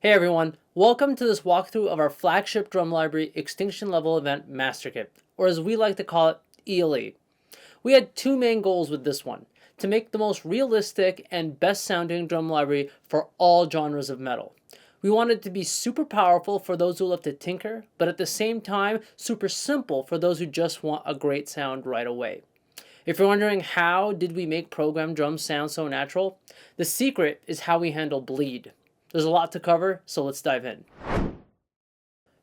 Hey everyone, welcome to this walkthrough of our flagship drum library Extinction Level Event Master Kit, or as we like to call it, ELE. We had two main goals with this one: to make the most realistic and best sounding drum library for all genres of metal. We wanted it to be super powerful for those who love to tinker, but at the same time, super simple for those who just want a great sound right away. If you're wondering how did we make programmed drums sound so natural, the secret is how we handle bleed. There's a lot to cover, so let's dive in.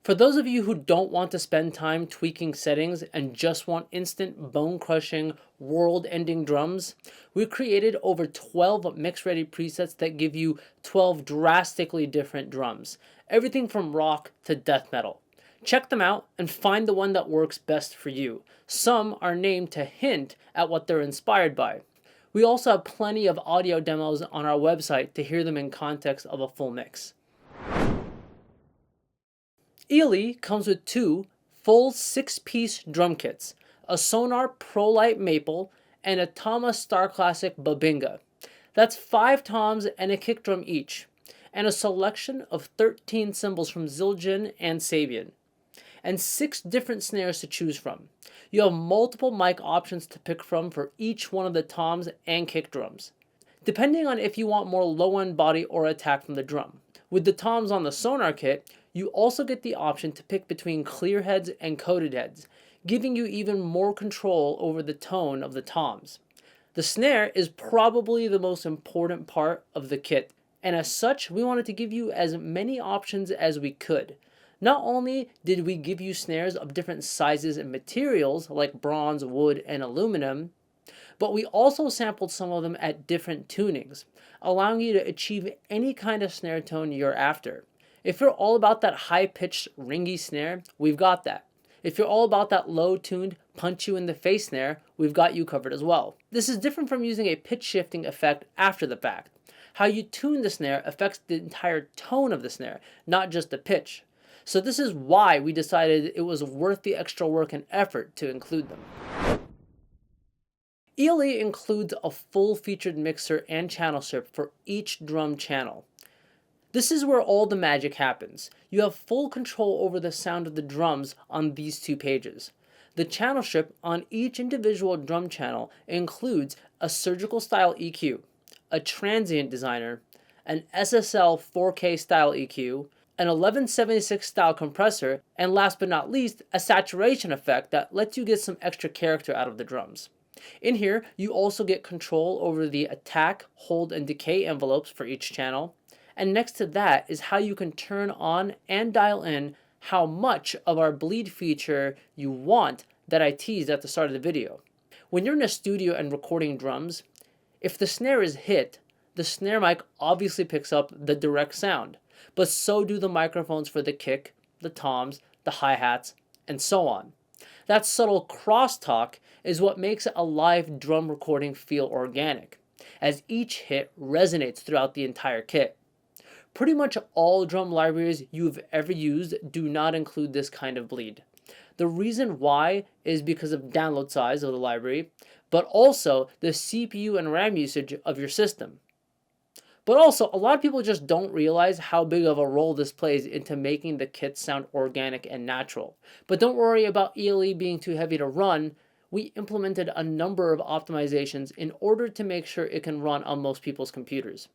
For those of you who don't want to spend time tweaking settings and just want instant bone-crushing, world-ending drums, we created over 12 mix-ready presets that give you 12 drastically different drums. Everything from rock to death metal. Check them out and find the one that works best for you. Some are named to hint at what they're inspired by. We also have plenty of audio demos on our website to hear them in context of a full mix. ELE comes with two full 6-piece drum kits, a Sonar ProLite Maple and a Tama Star Classic Babinga. That's 5 toms and a kick drum each, and a selection of 13 cymbals from Zildjian and Sabian, and 6 different snares to choose from. You have multiple mic options to pick from for each one of the toms and kick drums, depending on if you want more low-end body or attack from the drum. With the toms on the Sonar kit, you also get the option to pick between clear heads and coated heads, giving you even more control over the tone of the toms. The snare is probably the most important part of the kit, and as such, we wanted to give you as many options as we could. Not only did we give you snares of different sizes and materials like bronze, wood, and aluminum, but we also sampled some of them at different tunings, allowing you to achieve any kind of snare tone you're after. If you're all about that high-pitched, ringy snare, we've got that. If you're all about that low-tuned, punch-you-in-the-face snare, we've got you covered as well. This is different from using a pitch-shifting effect after the fact. How you tune the snare affects the entire tone of the snare, not just the pitch. So this is why we decided it was worth the extra work and effort to include them. ELE includes a full-featured mixer and channel strip for each drum channel. This is where all the magic happens. You have full control over the sound of the drums on these 2 pages. The channel strip on each individual drum channel includes a surgical style EQ, a transient designer, an SSL 4K style EQ, an 1176 style compressor, and last but not least, a saturation effect that lets you get some extra character out of the drums. In here, you also get control over the attack, hold, and decay envelopes for each channel. And next to that is how you can turn on and dial in how much of our bleed feature you want that I teased at the start of the video. When you're in a studio and recording drums, if the snare is hit, the snare mic obviously picks up the direct sound, but so do the microphones for the kick, the toms, the hi-hats, and so on. That subtle crosstalk is what makes a live drum recording feel organic, as each hit resonates throughout the entire kit. Pretty much all drum libraries you've ever used do not include this kind of bleed. The reason why is because of download size of the library, but also the CPU and RAM usage of your system. But also, a lot of people just don't realize how big of a role this plays into making the kit sound organic and natural. But don't worry about ELE being too heavy to run. We implemented a number of optimizations in order to make sure it can run on most people's computers.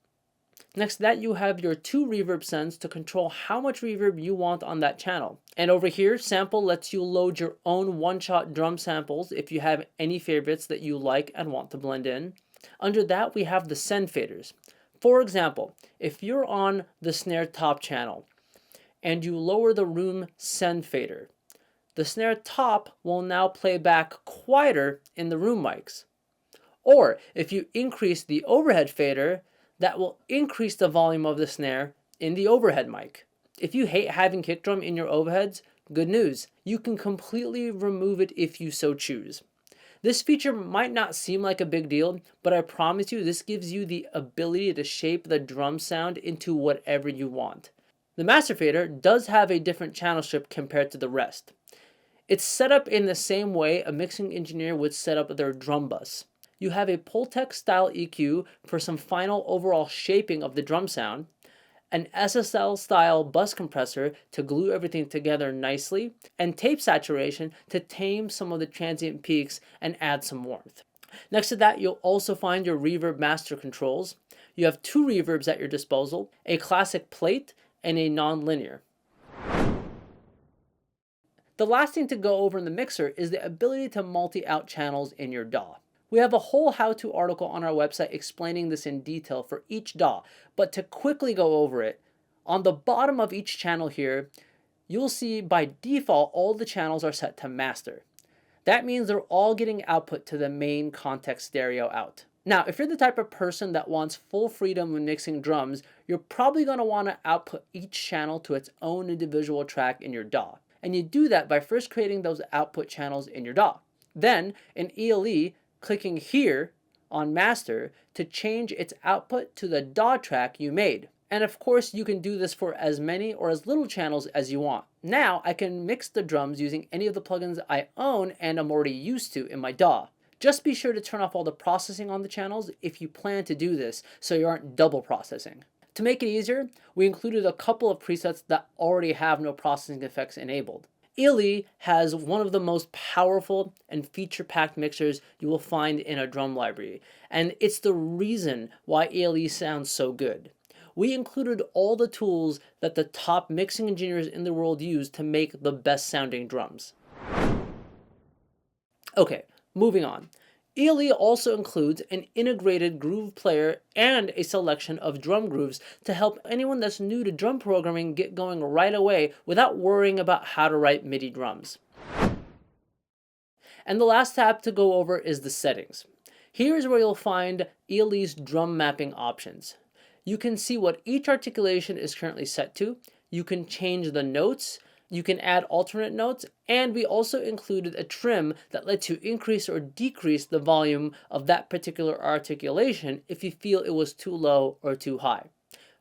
Next to that, you have your 2 reverb sends to control how much reverb you want on that channel. And over here, Sample lets you load your own one-shot drum samples if you have any favorites that you like and want to blend in. Under that, we have the send faders. For example, if you're on the snare top channel and you lower the room send fader, the snare top will now play back quieter in the room mics. Or if you increase the overhead fader, that will increase the volume of the snare in the overhead mic. If you hate having kick drum in your overheads, good news, you can completely remove it if you so choose. This feature might not seem like a big deal, but I promise you this gives you the ability to shape the drum sound into whatever you want. The master fader does have a different channel strip compared to the rest. It's set up in the same way a mixing engineer would set up their drum bus. You have a Kontakt style EQ for some final overall shaping of the drum sound, an SSL style bus compressor to glue everything together nicely, and tape saturation to tame some of the transient peaks and add some warmth. Next to that, you'll also find your reverb master controls. You have two reverbs at your disposal, a classic plate and a non-linear. The last thing to go over in the mixer is the ability to multi-out channels in your DAW. We have a whole how-to article on our website explaining this in detail for each DAW, but to quickly go over it, on the bottom of each channel here, you'll see by default all the channels are set to master. That means they're all getting output to the main Kontakt stereo out. Now, if you're the type of person that wants full freedom when mixing drums, you're probably going to want to output each channel to its own individual track in your DAW. And you do that by first creating those output channels in your DAW. Then, in ELE, clicking here on master to change its output to the DAW track you made. And of course, you can do this for as many or as little channels as you want. Now, I can mix the drums using any of the plugins I own and I'm already used to in my DAW. Just be sure to turn off all the processing on the channels if you plan to do this so you aren't double processing. To make it easier, we included a couple of presets that already have no processing effects enabled. ELE has one of the most powerful and feature-packed mixers you will find in a drum library, and it's the reason why ELE sounds so good. We included all the tools that the top mixing engineers in the world use to make the best sounding drums. Okay, moving on. ELE also includes an integrated groove player and a selection of drum grooves to help anyone that's new to drum programming get going right away without worrying about how to write MIDI drums. And the last tab to go over is the settings. Here's where you'll find ELE's drum mapping options. You can see what each articulation is currently set to, you can change the notes, you can add alternate notes, and we also included a trim that lets you increase or decrease the volume of that particular articulation if you feel it was too low or too high.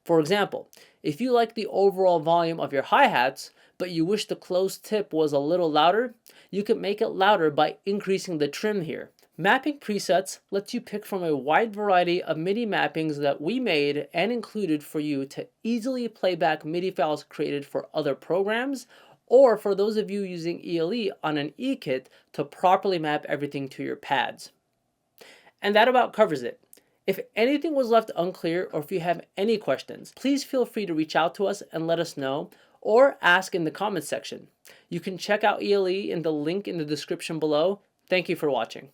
For example, if you like the overall volume of your hi-hats, but you wish the close tip was a little louder, you can make it louder by increasing the trim here. Mapping presets lets you pick from a wide variety of MIDI mappings that we made and included for you to easily play back MIDI files created for other programs, or for those of you using ELE on an E-kit to properly map everything to your pads. And that about covers it. If anything was left unclear or if you have any questions, please feel free to reach out to us and let us know, or ask in the comments section. You can check out ELE in the link in the description below. Thank you for watching.